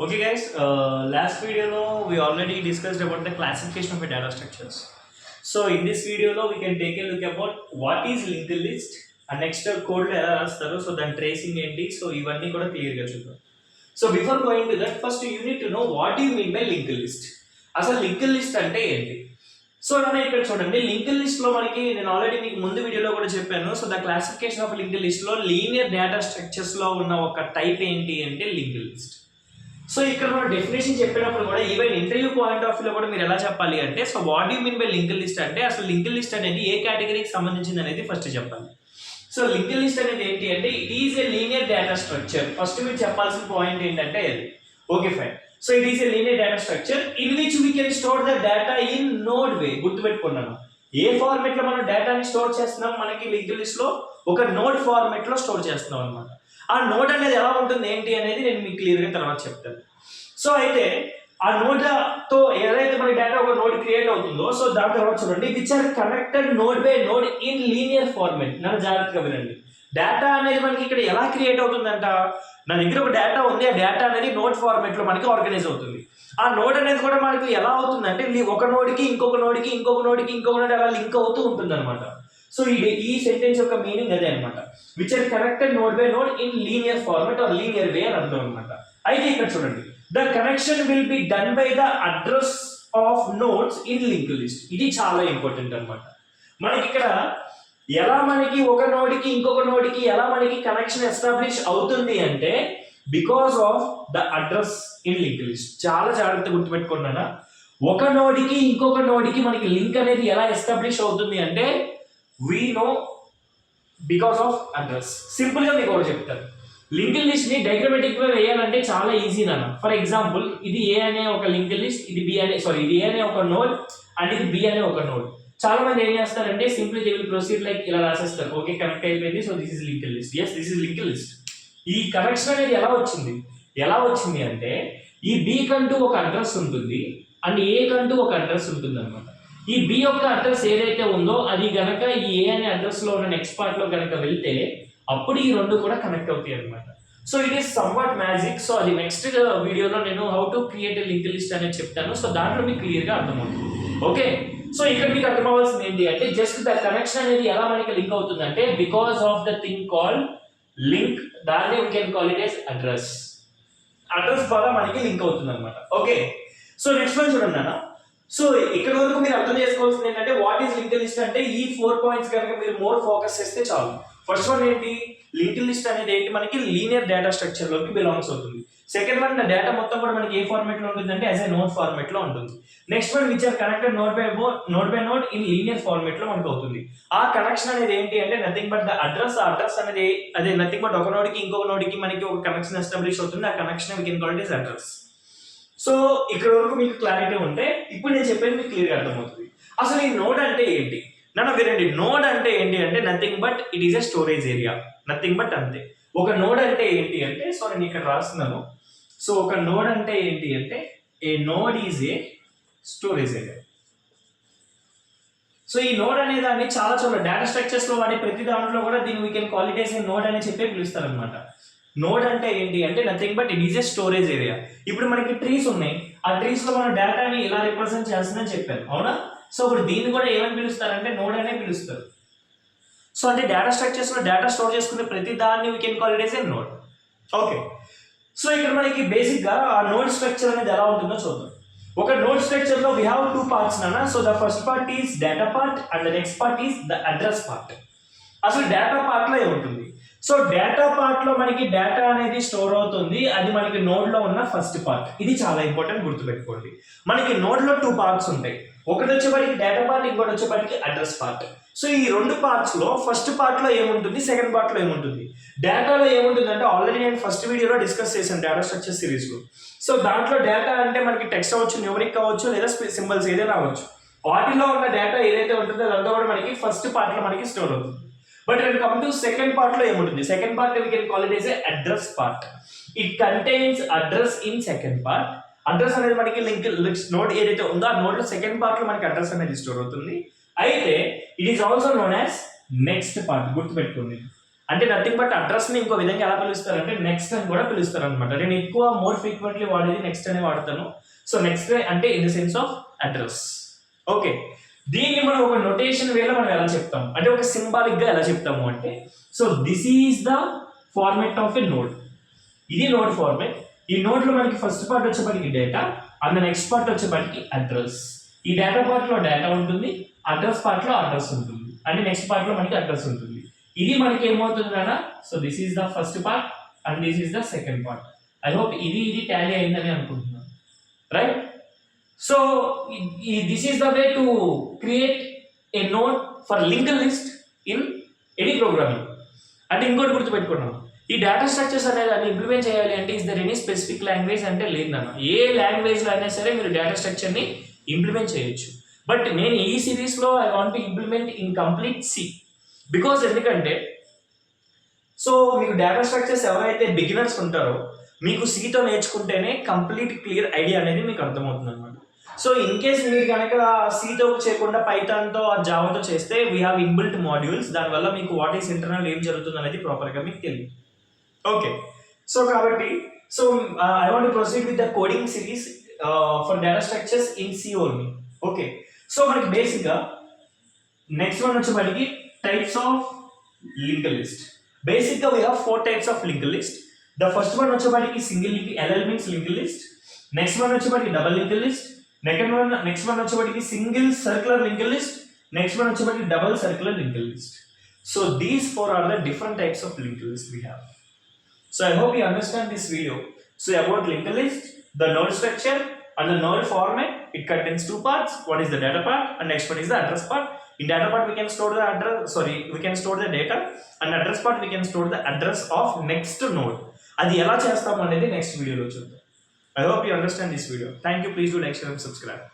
Okay, guys. Last video, we already discussed about the classification of the data structures. So in this video, we can take a look about what is linked list and next code ఎలా రాస్తారు. So then tracing ఏంటి. So ఇవన్నీ కూడా clear గా చూద్దాం. So before going to that, first you need to know what do you mean by linked list. అసలు linked list అంటే ఏంటి? సో నేను ఇక్కడ చూడండి లింక్డ్ లిస్ట్ లో మనకి నేను ఆల్రెడీ మీకు ముందు వీడియోలో కూడా చెప్పాను. So the classification of linked list లో లీనియర్ డేటా స్ట్రక్చర్స్ లో ఉన్న ఒక టైప్ ఏంటి అంటే లింక్డ్ లిస్ట్. సో ఇక్కడ మనం డెఫినేషన్ చెప్పినప్పుడు కూడా ఈవెన్ ఇంటర్వ్యూ పాయింట్ ఆఫ్ వ్యూలో కూడా మీరు ఎలా చెప్పాలి అంటే so what you mean by linked list అంటే అసలు లింక్డ్ లిస్ట్ అనేది ఏ కేటగిరీకి సంబంధించింది అనేది ఫస్ట్ చెప్పాలి. సో లింక్డ్ లిస్ట్ అనేది ఏంటి అంటే it is a linear data structure. First మీరు చెప్పాల్సిన పాయింట్ ఏంటంటే okay fine. So it is a linear data structure in which we can store the data in node way. గుర్తుపెట్టుకున్నాను, ఏ format లో మనం డేటాని స్టోర్ చేస్తున్నాం, మనకి లింక్డ్ లిస్ట్ లో ఒక నోడ్ ఫార్మెట్ లో స్టోర్ చేస్తున్నాం అనమాట. ఆ నోడ్ అనేది ఎలా ఉంటుంది ఏంటి అనేది నేను మీకు క్లియర్ గా తర్వాత చెప్తాను. సో అయితే ఆ నోడ్ తో ఏదైతే మన డేటా ఒక నోడ్ క్రియేట్ అవుతుందో సో దాని తర్వాత చూడండి which are connected node by node in linear format. నన్ను జాగ్రత్తగా వినండి. డేటా అనేది మనకి ఇక్కడ ఎలా క్రియేట్ అవుతుందంట, నా దగ్గర ఒక డేటా ఉంది, ఆ డేటా అనేది నోడ్ ఫార్మెట్ లో మనకి ఆర్గనైజ్ అవుతుంది. ఆ నోడ్ అనేది కూడా మనకి ఎలా అవుతుందంటే ఒక నోడ్కి ఇంకొక నోడ్కి ఇంకొక నోడ్కి ఇంకొక నోడ్ అలా లింక్ అవుతూ ఉంటుంది అనమాట. సో ఈ సెంటెన్స్ యొక్క మీనింగ్ అదే అనమాట. Which are connected node by node in linear format or linear way అని అర్థం అనమాట. అయితే ఇక్కడ చూడండి the connection will be done by the address of nodes in link list. ఇది చాలా ఇంపార్టెంట్ అనమాట. మనకి ఇక్కడ ఎలా మనకి ఒక నోడ్కి ఇంకొక నోడ్కి ఎలా మనకి కనెక్షన్ ఎస్టాబ్లిష్ అవుతుంది అంటే because of the address in link list. చాలా జాగ్రత్తగా గుర్తుపెట్టుకున్నానా, ఒక నోడ్కి ఇంకొక నోడ్కి మనకి లింక్ అనేది ఎలా ఎస్టాబ్లిష్ అవుతుంది అంటే we know because of address. Simple గా మీకు ఒకటి చెప్తాను. లింక్డ్ లిస్ట్ ని డయాగ్రమాటిక్ గా వేయాలంటే చాలా ఈజీ నాన్న. ఫర్ ఎగ్జాంపుల్ ఇది ఏ అనే ఒక లింక్డ్ లిస్ట్, ఇది బి అనే ఇది ఏ అనే ఒక నోడ్ అండ్ ఇది బి అనే ఒక నోడ్. చాలా మంది ఏం చేస్తారంటే simply they will proceed like ఇలా రాసేస్తారు. ఓకే కనెక్ట్ అయిపోయింది, so this is linked list. Yes this is linked list. ఈ కనెక్షన్ అనేది ఎలా వచ్చింది అంటే ఈ బి కంటూ ఒక అడ్రస్ ఉంటుంది అండ్ ఏ కంటూ ఒక అడ్రస్ ఉంటుంది అనమాట. ఈ బి యొక్క అడ్రస్ ఏదైతే ఉందో అది గనక ఈ ఏ అనే అడ్రస్ లో ఉన్న నెక్స్ట్ పార్ట్ లో గనక వెళ్తే అప్పుడు ఈ రెండు కూడా కనెక్ట్ అవుతాయి అనమాట. So it is somewhat magic. So అది నెక్స్ట్ వీడియోలో నేను how to create linked list అనేది చెప్తాను. సో దాంట్లో మీకు క్లియర్ గా అర్థమవుతుంది. ఓకే, సో ఇక్కడ మీకు అర్థం అవ్వాల్సింది ఏంటి అంటే జస్ట్ ద కనెక్షన్ అనేది ఎలా మనకి లింక్ అవుతుంది అంటే because of the thing called link. దాన్ని we can call it as address. Address ద్వారా మనకి లింక్ అవుతుంది అనమాట. ఓకే, సో నెక్స్ట్ వన్ చూడండి అన్న. సో ఇక్కడ వరకు మీరు అర్థం చేసుకోవాల్సింది ఏంటంటే వాట్ ఈస్ లింక్డ్ లిస్ట్ అంటే ఈ 4 పాయింట్స్ కనుక మీరు మోర్ ఫోకస్ చేస్తే చాలు. ఫస్ట్ వన్ ఏంటి, లింక్డ్ లిస్ట్ అనేది ఏంటి మనకి లీనియర్ డేటా స్ట్రక్చర్ లోకి బిలాంగ్స్ అవుతుంది. సెకండ్ వన్ డేటా మొత్తం కూడా మనకి ఏ ఫార్మాట్ లో ఉంటుంది అంటే యాజ్ ఏ నోడ్ ఫార్మాట్ లో ఉంటుంది. Next one which are connected node by node in linear format లో మనకు అవుతుంది. ఆ కనెక్షన్ అనేది ఏంటి అంటే నథింగ్ బట్ ద అడ్రస్. ఆ అడ్రస్ అనేది అదే నథింగ్ బట్ ఒక నోడ్కి ఇంకొక నోడ్కి మనకి ఒక కనెక్షన్ ఎస్టాబ్లిష్ అవుతుంది. ఆ connection we can call it is address. So ఇక్కడ వరకు మీకు క్లారిటీ ఉంటే ఇప్పుడు నేను చెప్పేది మీకు క్లియర్గా అర్థమవుతుంది. అసలు ఈ నోడ్ అంటే ఏంటి నన్ను వినండి. నోడ్ అంటే ఏంటి అంటే nothing but it is a storage area. Nothing but అంతే. ఒక నోడ్ అంటే ఏంటి అంటే సో నేను ఇక్కడ రాస్తున్నాను. సో ఒక నోడ్ అంటే ఏంటి అంటే a node is a storage area. So ఈ నోడ్ అనే దాన్ని చాలా డేటా స్ట్రక్చర్స్ లో వాడే ప్రతి దాంట్లో కూడా దీన్ని we can call it as a node అని చెప్పి పిలుస్తారు అనమాట. నోడ్ అంటే ఏంటి అంటే nothing but it is a storage area. ఇప్పుడు మనకి ట్రీస్ ఉన్నాయి, ఆ ట్రీస్ లో మనం డేటాని ఇలా రిప్రజెంట్ చేస్తుందని చెప్పాను అవునా. సో ఇప్పుడు దీన్ని కూడా ఏమని పిలుస్తారంటే నోడ్ అనే పిలుస్తారు. సో అంటే డేటా స్ట్రక్చర్స్ లో డేటా స్టోర్ చేసుకునే ప్రతి దాన్ని we can call it as a node. Okay, so ఇక్కడ మనకి బేసిక్ గా ఆ నోడ్ స్ట్రక్చర్ అనేది ఎలా ఉంటుందో చూద్దాం. ఒక నోడ్ స్ట్రక్చర్ లో వీ హ్యావ్ 2 పార్ట్స్ నాన్న. So the first part is data part and the next part is the address part. అసలు డేటా పార్ట్ లో ఏముంటుంది, సో డేటా పార్ట్ లో మనకి డేటా అనేది స్టోర్ అవుతుంది. అది మనకి నోడ్ లో ఉన్న ఫస్ట్ పార్ట్. ఇది చాలా ఇంపార్టెంట్, గుర్తుపెట్టుకోండి. మనకి నోడ్ లో 2 పార్ట్స్ ఉంటాయి. ఒకటి వచ్చేప్పటికి డేటా పార్ట్, ఇంకోటి వచ్చేప్పటికి అడ్రస్ పార్ట్. సో ఈ 2 పార్ట్స్ లో ఫస్ట్ పార్ట్ లో ఏముంటుంది, సెకండ్ పార్ట్ లో ఏముంటుంది. డేటాలో ఏముంటుంది అంటే ఆల్రెడీ నేను ఫస్ట్ వీడియోలో డిస్కస్ చేశాను డేటా స్ట్రక్చర్ సిరీస్ లో. సో దాంట్లో డేటా అంటే మనకి టెక్స్ట్ అవ్వచ్చు, న్యూమరిక్ కావచ్చు, లేదా సింబల్స్ ఏదైనా అవ్వచ్చు. వాటిలో ఉన్న డేటా ఏదైతే ఉంటుందో అదంతా కూడా మనకి ఫస్ట్ పార్ట్ లో మనకి స్టోర్ అవుతుంది. But when come to second part లో ఏముంటుంది, second part we can call it as a address part. It contains address in second part. Address అనేది మనకి లింక్ నోడ్ ఏదైతే ఉందో ఆ నోడ్ లో సెకండ్ పార్ట్ లో మనకి అడ్రస్ అనేది స్టోర్ అవుతుంది. అయితే it is also known as next part. గుర్తుపెట్టుకోండి, అంటే నథింగ్ బట్ అడ్రస్ని ఇంకో విధంగా ఎలా పిలుస్తారంటే నెక్స్ట్ అని కూడా పిలుస్తారు అనమాట. నేను ఎక్కువ మోర్ ఫ్రీక్వెంట్లీ వాడేది నెక్స్ట్ అనే వాడతాను. సో నెక్స్ట్ అంటే in the sense of address. Okay, దీన్ని మనం ఒక నొటేషన్ వేలో మనం ఎలా చెప్తాం అంటే ఒక సింబాలిక్ గా ఎలా చెప్తాము అంటే, so this is the format of a node. ఇది నోడ్ ఫార్మాట్. ఈ నోడ్ లో మనకి ఫస్ట్ పార్ట్ వచ్చేప్పటికి డేటా అండ్ నెక్స్ట్ పార్ట్ వచ్చేప్పటికి అడ్రస్. ఈ డేటా పార్ట్ లో డేటా ఉంటుంది, అడ్రస్ పార్ట్ లో అడ్రస్ ఉంటుంది, అంటే నెక్స్ట్ పార్ట్ లో మనకి అడ్రస్ ఉంటుంది. ఇది మనకి ఏమవుతుంది కదా, so this is the first part and this is the second part. I hope ఇది టాలీ అయిందని అనుకుంటున్నాను, right? So this is the way to create a node for linked list in any programming. అంటే ఇంకోటి గుర్తుపెట్టుకున్నాం, ఈ data structures అనేది దాన్ని implement చేయాలి అంటే is there any specific language అంటే లేదన్న. ఏ లాంగ్వేజ్లో అయినా సరే మీరు డేటా స్ట్రక్చర్ని ఇంప్లిమెంట్ చేయొచ్చు. బట్ నేను ఈ సిరీస్లో I want to implement in complete C. Because ఎందుకంటే సో మీకు డేటా స్ట్రక్చర్స్ ఎవరైతే బిగినర్స్ ఉంటారో మీకు సీతో నేర్చుకుంటేనే కంప్లీట్ క్లియర్ ఐడియా అనేది మీకు అర్థమవుతుంది అనమాట. సో ఇన్ కేస్ మీరు కనుక సీతో చేయకుండా పైథాన్తో జావాతో చేస్తే వీ హ్యావ్ ఇన్బిల్ట్ మాడ్యూల్స్. దానివల్ల మీకు వాట్ ఈస్ ఇంటర్నల్ ఏం జరుగుతుంది అనేది ప్రాపర్గా మీకు తెలియదు. ఓకే, సో కాబట్టి so I want to proceed with the coding series for data structures in C only. Okay, so మనకి బేసిక్గా నెక్స్ట్ వన్ వచ్చేప్పటికి types of linked list. Basically we have 4 types of linked list. The first one వచ్చేప్పటికి single link, LL means linked list. Next one వచ్చేప్పటికి double linked list. Next one వచ్చేప్పటికి single circular linked list. Next one వచ్చేప్పటికి double circular linked list. So these 4 are the different types of linked list we have. So I hope you understand this video. So about linked list, the node structure and the node format, it contains 2 parts. One is the data part and next one is the address part. In data part we can store the address, we can store the data, and address part we can store the address of next node. అది ఎలా చేస్తాం అనేది next వీడియోలో చూద్దాం. I hope you understand this video. Thank you. Please do like, share and subscribe.